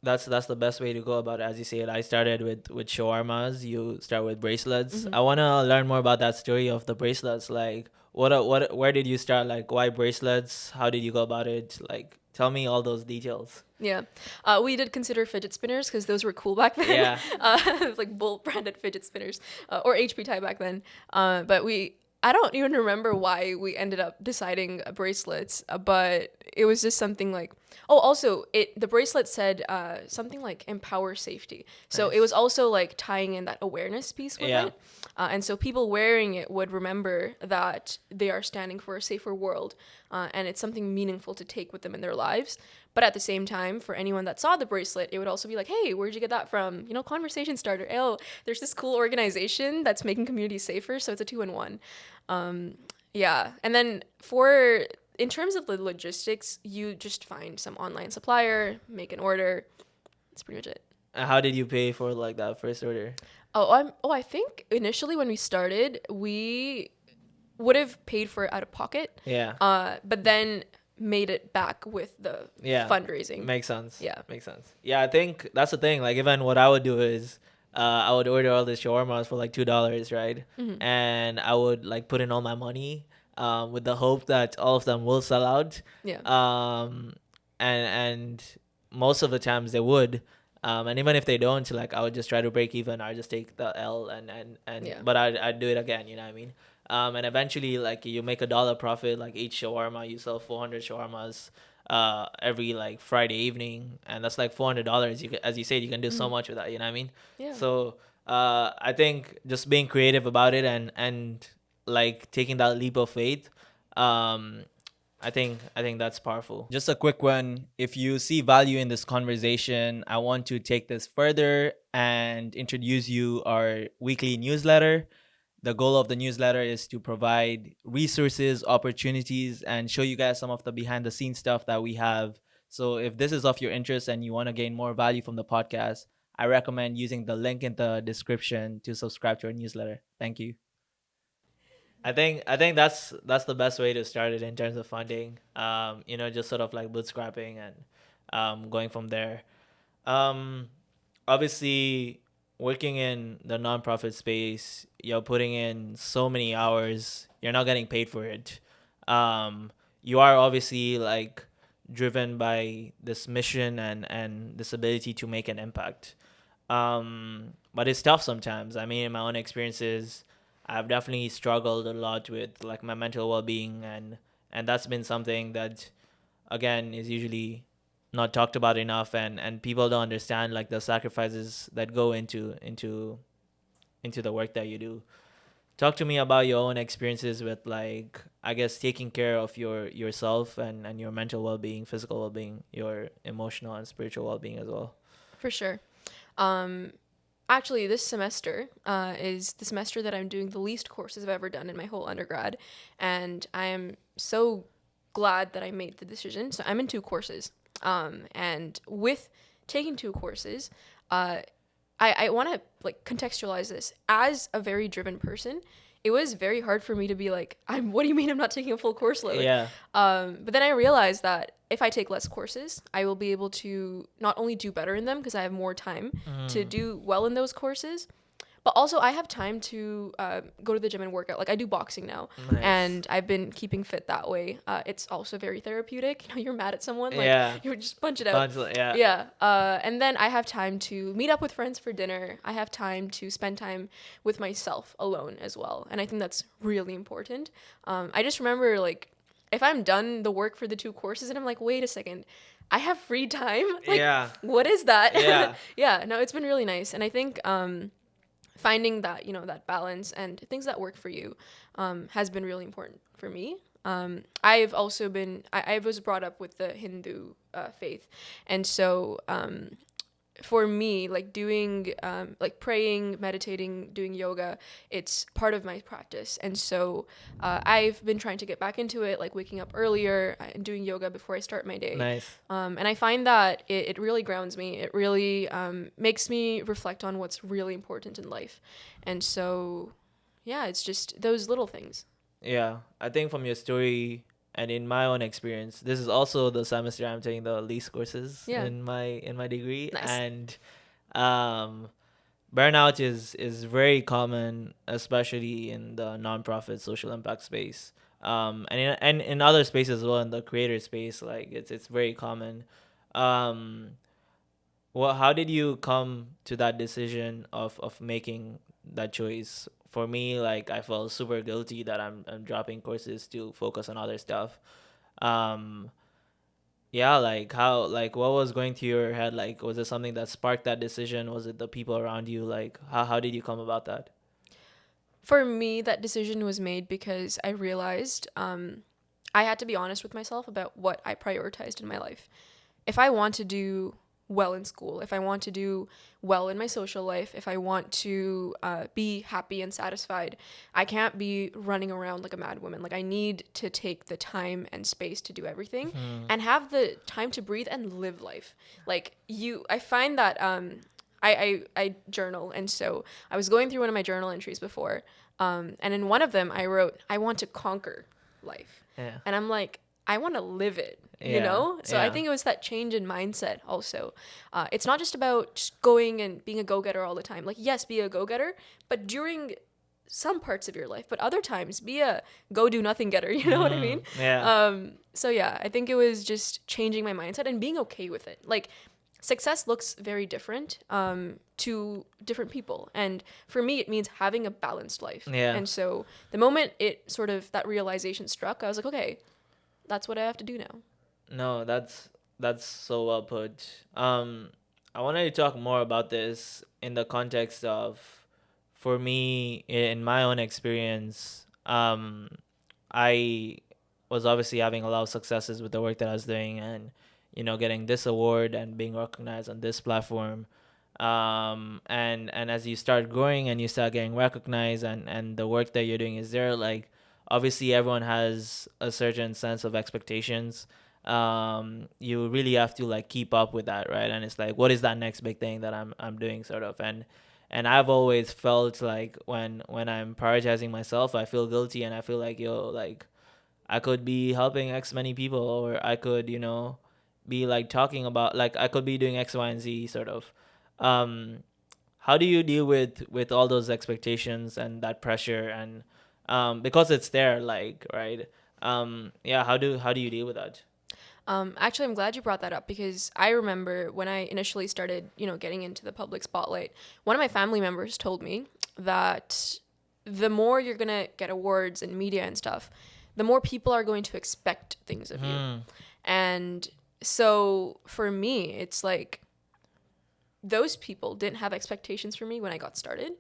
that's the best way to go about it. As you said, I started with shawarmas. You start with bracelets. I want to learn more about that story of the bracelets. Like, where did you start? Like, why bracelets? How did you go about it? Like, tell me all those details. Yeah. We did consider fidget spinners because those were cool back then. Yeah. Like Bolt branded fidget spinners, or HP tie back then. But I don't even remember why we ended up deciding bracelets, but it was just something like, also the bracelet said something like empower safety. So Nice. it was also like tying in that awareness piece with Yeah. it. And so people wearing it would remember that they are standing for a safer world, and it's something meaningful to take with them in their lives. But at the same time, for anyone that saw the bracelet, it would also be like, hey, where'd you get that from? Conversation starter. Oh, there's this cool organization that's making communities safer. So it's a 2-in-1. Yeah. And then in terms of the logistics, you just find some online supplier, make an order. That's pretty much it. How did you pay for like that first order? I think initially when we started, we would have paid for it out of pocket. Yeah. But then made it back with the fundraising. Makes sense. Yeah. Makes sense. Yeah, I think that's the thing. Like, even what I would do is I would order all the shawarmas for like $2, right? And I would like put in all my money with the hope that all of them will sell out. Yeah. And most of the times they would. And even if they don't, like, I would just try to break even. I just take the L but I'd do it again, you know what I mean? And eventually, like, you make $1 profit, like each shawarma, you sell 400 shawarmas every like Friday evening, and that's like $400. As you said, you can do so much with that, you know what I mean? Yeah. So I think just being creative about it and like taking that leap of faith, I think that's powerful. Just a quick one. If you see value in this conversation, I want to take this further and introduce you our weekly newsletter. The goal of the newsletter is to provide resources, opportunities, and show you guys some of the behind the scenes stuff that we have. So if this is of your interest and you want to gain more value from the podcast, I recommend using the link in the description to subscribe to our newsletter. Thank you. I think that's the best way to start it in terms of funding. Just sort of like bootstrapping and going from there. Obviously, working in the nonprofit space, you're putting in so many hours. You're not getting paid for it. You are obviously like driven by this mission and this ability to make an impact. But it's tough sometimes. I mean, in my own experiences, I've definitely struggled a lot with like my mental well-being, and that's been something that, again, is usually not talked about enough, and people don't understand like the sacrifices that go into the work that you do. Talk to me about your own experiences with, like, I guess, taking care of yourself and your mental well-being, physical well-being, your emotional and spiritual well-being as well. For sure. Actually, this semester is the semester that I'm doing the least courses I've ever done in my whole undergrad. And I am so glad that I made the decision. So I'm in 2 courses. And with taking 2 courses, I want to like contextualize this. As a very driven person, it was very hard for me to be like, what do you mean I'm not taking a full course load? Yeah. But then I realized that if I take less courses, I will be able to not only do better in them because I have more time to do well in those courses, but also I have time to go to the gym and work out. Like, I do boxing now. Nice. And I've been keeping fit that way. It's also very therapeutic. You're mad at someone, like, Yeah. you just punch it out. Yeah. Yeah. And then I have time to meet up with friends for dinner. I have time to spend time with myself alone as well. And I think that's really important. I just remember, like, if I'm done the work for the 2 courses and I'm like, wait a second, I have free time? Like, Yeah. what is that? Yeah. Yeah, no, it's been really nice. And I think finding that, that balance and things that work for you has been really important for me. I've also been, I was brought up with the Hindu faith. And so for me, like doing, like praying, meditating, doing yoga, it's part of my practice. And so I've been trying to get back into it, like waking up earlier and doing yoga before I start my day. Nice. And I find that it really grounds me. It really makes me reflect on what's really important in life. And so, yeah, it's just those little things. Yeah, I think from your story and in my own experience, this is also the semester I'm taking the least courses in my degree. Nice. And burnout is very common, especially in the nonprofit social impact space. And in other spaces as well, in the creator space, like it's very common. Well, how did you come to that decision of making that choice? For me, like I felt super guilty that I'm dropping courses to focus on other stuff. Um, yeah, like what was going through your head? Like, was it something that sparked that decision? Was it the people around you? Like, how did you come about that? For me, that decision was made because I realized I had to be honest with myself about what I prioritized in my life. If I want to do well in school, if I want to do well in my social life, if I want to be happy and satisfied, I can't be running around like a mad woman. Like I need to take the time and space to do everything and have the time to breathe and live life. Like I find that I journal, and so I was going through one of my journal entries before, and in one of them I wrote, I want to conquer life. Yeah. And I'm like, I want to live it, you Yeah, know? So I yeah. think it was that change in mindset also. It's not just about just going and being a go-getter all the time. Like, yes, be a go-getter, but during some parts of your life, but other times be a go-do-nothing-getter, you know what I mean? Yeah. So yeah, I think it was just changing my mindset and being okay with it. Like, success looks very different to different people. And for me, it means having a balanced life. Yeah. And so the moment that realization struck, I was like, okay, that's what I have to do now. No, that's so well put. I wanted to talk more about this in the context of, for me, in my own experience, I was obviously having a lot of successes with the work that I was doing, and getting this award and being recognized on this platform. And as you start growing and you start getting recognized, and the work that you're doing is there, like obviously everyone has a certain sense of expectations. You really have to like keep up with that, right? And it's like, what is that next big thing that I'm doing, sort of. And I've always felt like when I'm prioritizing myself, I feel guilty, and I feel like, like I could be helping X many people, or I could be like talking about, like I could be doing X, Y, and Z, sort of. How do you deal with all those expectations and that pressure, and because it's there, like, right? Yeah, how do you deal with that? Actually, I'm glad you brought that up, because I remember when I initially started, getting into the public spotlight, one of my family members told me that the more you're going to get awards and media and stuff, the more people are going to expect things of you. And so for me, it's like those people didn't have expectations for me when I got started.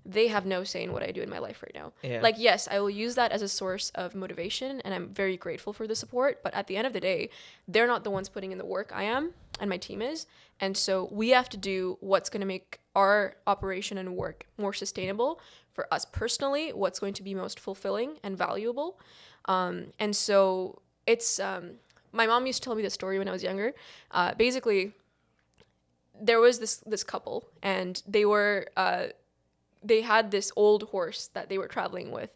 They have no say in what I do in my life right now. Yeah. Like, yes, I will use that as a source of motivation, and I'm very grateful for the support. But at the end of the day, they're not the ones putting in the work. I am, and my team is. And so we have to do what's going to make our operation and work more sustainable for us personally, what's going to be most fulfilling and valuable. And so it's, my mom used to tell me this story when I was younger. Basically, there was this couple, and they had this old horse that they were traveling with.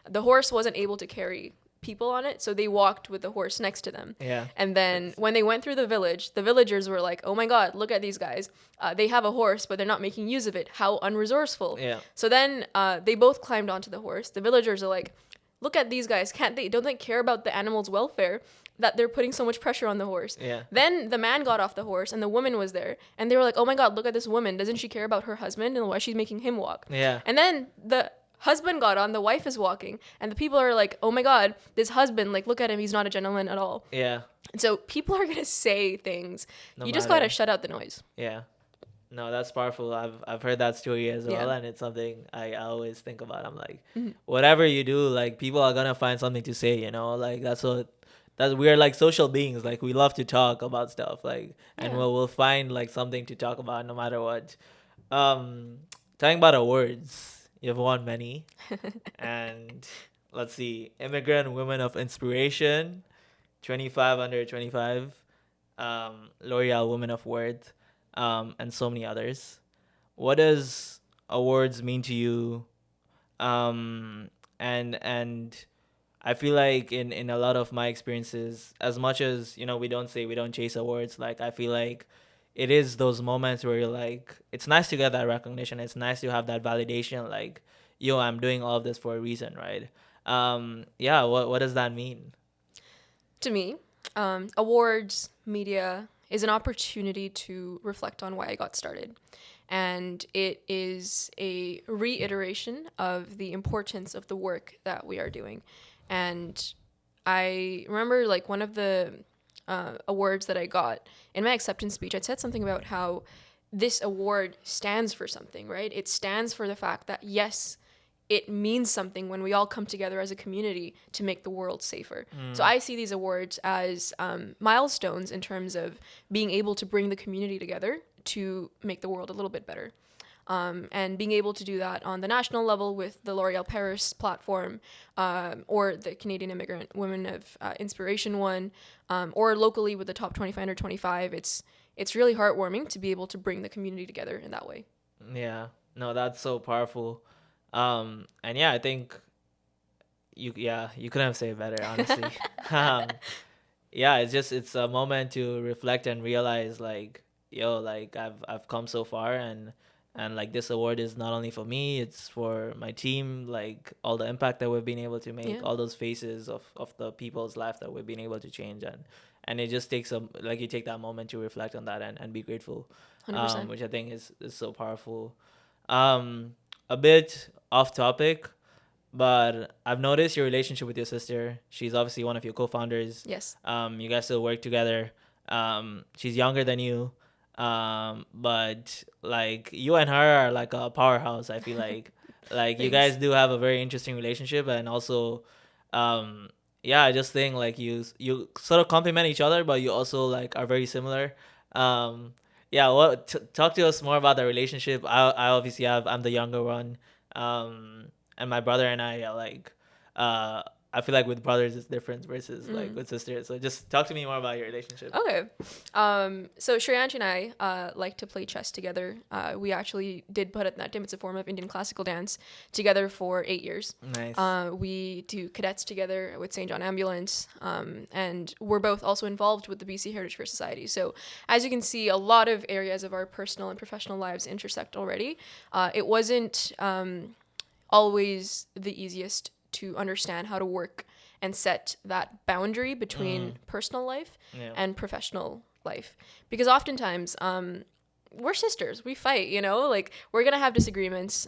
The horse wasn't able to carry people on it, so they walked with the horse next to them. Yeah. And then when they went through the village, the villagers were like, oh my God, look at these guys. They have a horse, but they're not making use of it. How unresourceful. Yeah. So then they both climbed onto the horse. The villagers are like, look at these guys. Don't they care about the animal's welfare, that they're putting so much pressure on the horse? Yeah. Then the man got off the horse, and the woman was there, and they were like, oh my God, look at this woman. Doesn't she care about her husband and why she's making him walk? Yeah. And then the husband got on, the wife is walking, and the people are like, oh my God, this husband, like, look at him, he's not a gentleman at all. Yeah. And so people are gonna say things. No You just matter. gotta shut out the noise. Yeah. No, that's powerful. I've heard that story as well, Yeah. and it's something I always think about. I'm like, whatever you do, like people are gonna find something to say, like that we're like social beings. Like we love to talk about stuff. Like, and Yeah. we'll find like something to talk about no matter what. Um, Talking about awards, you've won many, and let's see, Immigrant Women of Inspiration, 25 under 25, L'Oreal Women of Worth, and so many others. What does awards mean to you? And I feel like in a lot of my experiences, as much as we don't say we don't chase awards, like I feel like it is those moments where you're like, it's nice to get that recognition. It's nice to have that validation. Like, yo, I'm doing all of this for a reason, right? Yeah. What does that mean? To me, awards, media is an opportunity to reflect on why I got started. And it is a reiteration of the importance of the work that we are doing. And I remember like one of the awards that I got in my acceptance speech, I said something about how this award stands for something, right? It stands for the fact that, yes, it means something when we all come together as a community to make the world safer. So I see these awards as milestones in terms of being able to bring the community together to make the world a little bit better. And being able to do that on the national level with the L'Oreal Paris platform, or the Canadian Immigrant Women of Inspiration one, or locally with the top 25 under 25, it's really heartwarming to be able to bring the community together in that way. Yeah. No, that's so powerful. And yeah, I think you couldn't have said it better, honestly. um, yeah, it's a moment to reflect and realize like, yo, like I've come so far, and like this award is not only for me, it's for my team, like all the impact that we've been able to make, Yeah. all those faces of the people's life that we've been able to change, and it just takes like you take that moment to reflect on that and be grateful, 100%. which I think is so powerful. A bit off topic, but I've noticed your relationship with your sister. She's obviously one of your co-founders. Yes. You guys still work together. She's younger than you. But like you and her are like a powerhouse, I feel like. Like you Thanks. guys do have a very interesting relationship, and also yeah, I just think like you sort of complement each other, but you also like are very similar. Um yeah, talk to us more about the relationship. I obviously I'm the younger one. And my brother and I are like, I feel like with brothers it's different versus like with sisters. So just talk to me more about your relationship. Okay. So Shreyansh and I like to play chess together. We actually did Bharatanatyam. It's a form of Indian classical dance together for 8 years. Nice. We do cadets together with St. John Ambulance. And we're both also involved with the BC Heritage Fair Society. So as you can see, a lot of areas of our personal and professional lives intersect already. It wasn't always the easiest to understand how to work and set that boundary between personal life Yeah. and professional life, because oftentimes we're sisters, we fight, like we're gonna have disagreements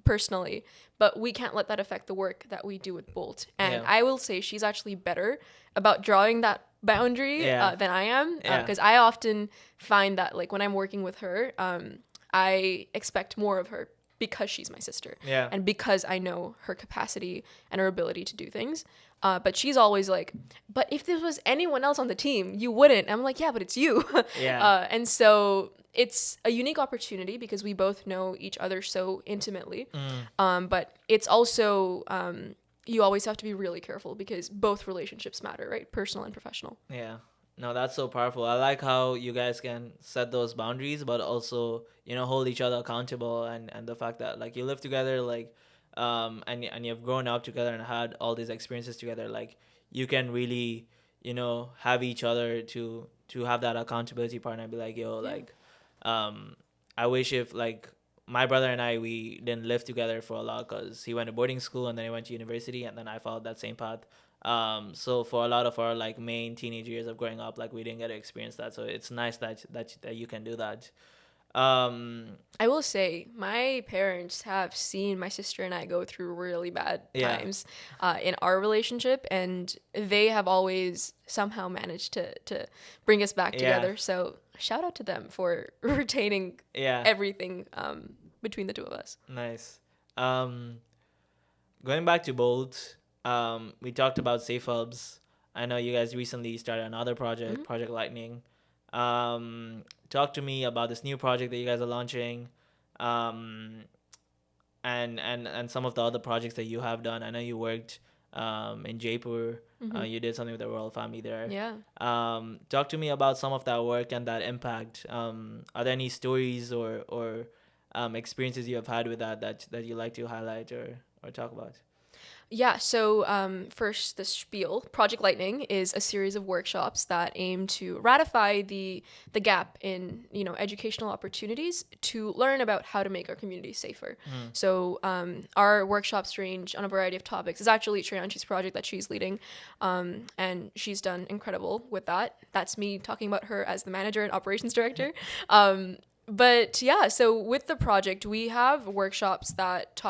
personally, but we can't let that affect the work that we do with Bolt. And Yeah. I will say she's actually better about drawing that boundary Yeah. than I am, Yeah. because I often find that like when I'm working with her, I expect more of her because she's my sister, Yeah. and because I know her capacity and her ability to do things. But she's always like, but if this was anyone else on the team, you wouldn't. And I'm like, yeah, but it's you. Yeah. And so it's a unique opportunity because we both know each other so intimately. But it's also, you always have to be really careful because both relationships matter, right? Personal and professional. Yeah. No, that's so powerful. I like how you guys can set those boundaries, but also, hold each other accountable, and the fact that like you live together, like, and you've grown up together and had all these experiences together, like you can really, have each other to have that accountability partner and be like, yo, like, I wish if like my brother and I, we didn't live together for a lot because he went to boarding school and then he went to university and then I followed that same path. So for a lot of our like main teenage years of growing up, like we didn't get to experience that. So it's nice that you can do that. I will say my parents have seen my sister and I go through really bad Yeah. times in our relationship, and they have always somehow managed to bring us back Yeah. together. So shout out to them for retaining Yeah. everything between the two of us. Nice. Going back to Bolt, we talked about SAFEHUBS. I know you guys recently started another project, Project Lightning. Talk to me about this new project that you guys are launching, um, and some of the other projects that you have done. I know you worked in Jaipur. You did something with the royal family there. Yeah. Talk to me about some of that work and that impact. Are there any stories or experiences you have had with that you like to highlight or talk about? Yeah, so first, the spiel. Project Lightning is a series of workshops that aim to ratify the gap in educational opportunities to learn about how to make our communities safer. So our workshops range on a variety of topics. It's actually Shreyanshi's project that she's leading, and she's done incredible with that. That's me talking about her as the manager and operations director. But yeah, so with the project, we have workshops that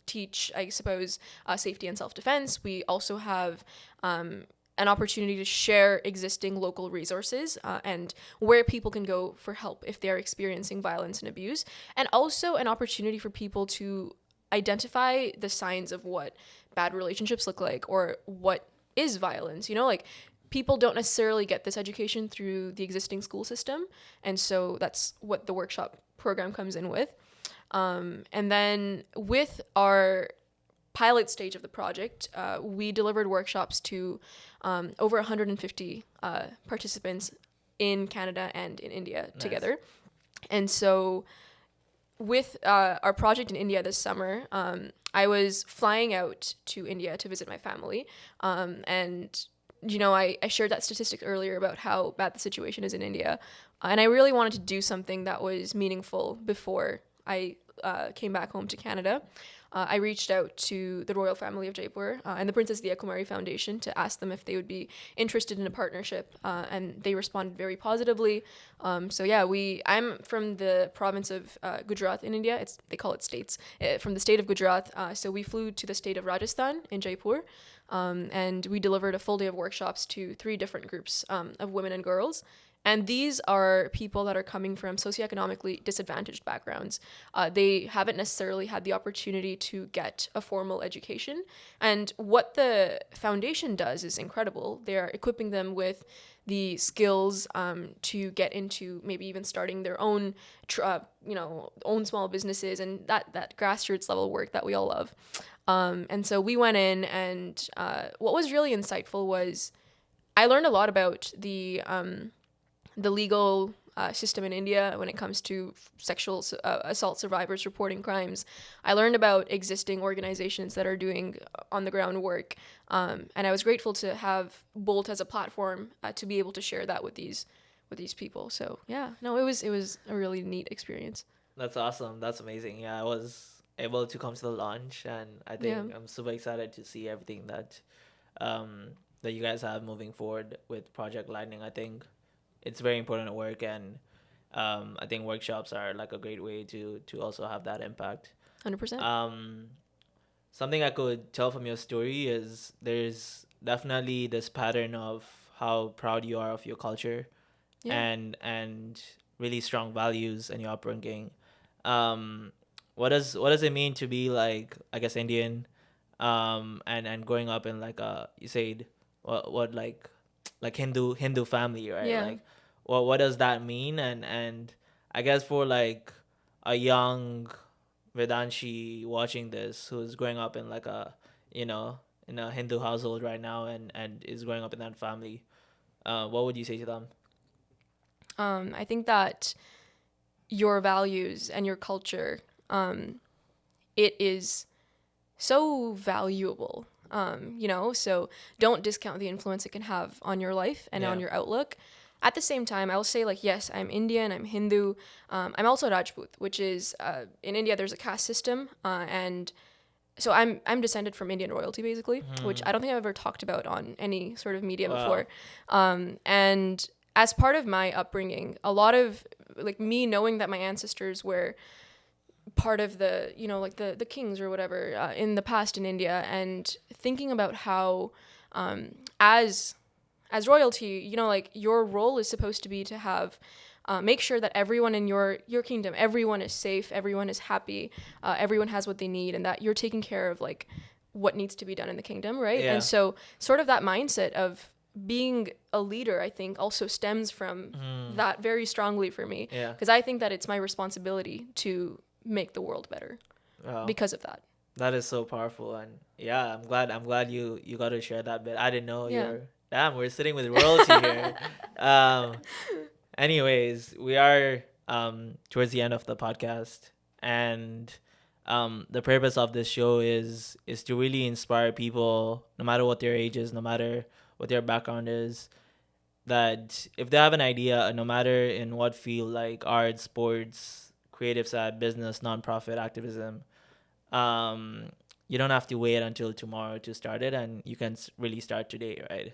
teach, I suppose, safety and self-defense. We also have an opportunity to share existing local resources and where people can go for help if they're experiencing violence and abuse, and also an opportunity for people to identify the signs of what bad relationships look like or what is violence. Like, people don't necessarily get this education through the existing school system, and so that's what the workshop program comes in with. And then with our pilot stage of the project, we delivered workshops to over 150 participants in Canada and in India together. And so with our project in India this summer, I was flying out to India to visit my family. And I shared that statistic earlier about how bad the situation is in India. And I really wanted to do something that was meaningful before I came back home to Canada. I reached out to the royal family of Jaipur and the Princess Diya Kumari Foundation to ask them if they would be interested in a partnership, and they responded very positively. So yeah, I'm from the province of Gujarat in India. They call it states. From the state of Gujarat. So we flew to the state of Rajasthan in Jaipur, and we delivered a full day of workshops to 3 different groups of women and girls. And these are people that are coming from socioeconomically disadvantaged backgrounds. They haven't necessarily had the opportunity to get a formal education. And what the foundation does is incredible. They're equipping them with the skills to get into maybe even starting their own, own small businesses and that grassroots level work that we all love. And so we went in, and what was really insightful was I learned a lot about the legal system in India when it comes to sexual assault survivors reporting crimes. I learned about existing organizations that are doing on the ground work, and I was grateful to have Bolt as a platform to be able to share that with these people. So yeah, no, it was a really neat experience. That's awesome. That's amazing. Yeah, I was able to come to the launch, and I think I'm super excited to see everything that that you guys have moving forward with Project Lightning. I think it's very important work, and I think workshops are like a great way to also have that impact. 100%. Something I could tell from your story is there's definitely this pattern of how proud you are of your culture, and really strong values in your upbringing. What does it mean to be like, I guess, Indian, and growing up in like you said what like Hindu family, right? Yeah. Like, what does that mean? And I guess for like a young Vedanshi watching this, who's growing up in like in a Hindu household right now, and is growing up in that family, what would you say to them? I think that your values and your culture, it is so valuable, so don't discount the influence it can have on your life and on your outlook. At the same time, I'll say, like, yes, I'm Indian, I'm Hindu, I'm also Rajput, which is, in India, there's a caste system, and so I'm descended from Indian royalty, basically, which I don't think I've ever talked about on any sort of media before. And as part of my upbringing, a lot of, like, me knowing that my ancestors were part of the, like the kings or whatever in the past in India, and thinking about how as royalty, like, your role is supposed to be to have make sure that everyone in your kingdom, everyone is safe, everyone is happy, everyone has what they need, and that you're taking care of like what needs to be done in the kingdom, right? And so sort of that mindset of being a leader, I think, also stems from that very strongly for me. Yeah. Because I think that it's my responsibility to make the world better Wow. because of that. That is so powerful, and yeah, I'm glad you got to share that bit. I didn't know Yeah. you're. Damn, we're sitting with royalty here. Um, anyways, we are towards the end of the podcast, and the purpose of this show is to really inspire people, no matter what their age is, no matter what their background is, that if they have an idea, no matter in what field, like art, sports, creative side, business, nonprofit, activism, you don't have to wait until tomorrow to start it, and you can really start today, right?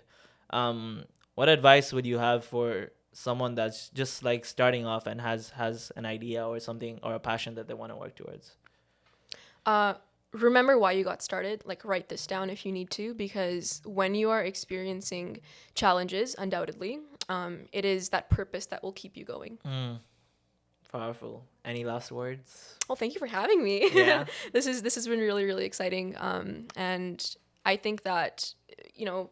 What advice would you have for someone that's just like starting off and has an idea or something or a passion that they want to work towards? Remember why you got started. Like, write this down if you need to, because when you are experiencing challenges, undoubtedly, it is that purpose that will keep you going. Powerful. Any last words? Well, thank you for having me. Yeah. This has been really, really exciting. And I think that,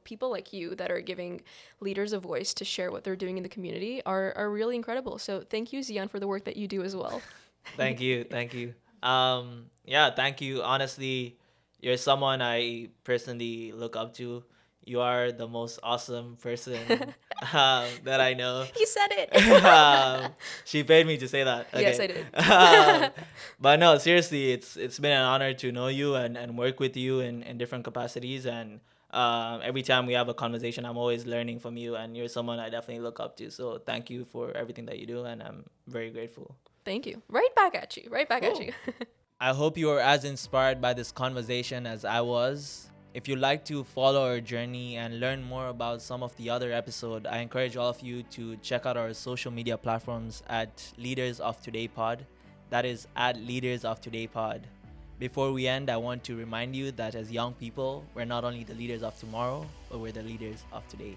people like you that are giving leaders a voice to share what they're doing in the community are really incredible. So thank you, Zion, for the work that you do as well. Thank you. Yeah, thank you. Honestly, you're someone I personally look up to. You are the most awesome person that I know. He said it. She paid me to say that. Okay. Yes, I did. But no, seriously, it's been an honor to know you and work with you in different capacities. And every time we have a conversation, I'm always learning from you. And you're someone I definitely look up to. So thank you for everything that you do. And I'm very grateful. Thank you. Right back at you. Cool. I hope you are as inspired by this conversation as I was. If you'd like to follow our journey and learn more about some of the other episodes, I encourage all of you to check out our social media platforms at Leaders of Today Pod. That is at Leaders of Today Pod. Before we end, I want to remind you that as young people, we're not only the leaders of tomorrow, but we're the leaders of today.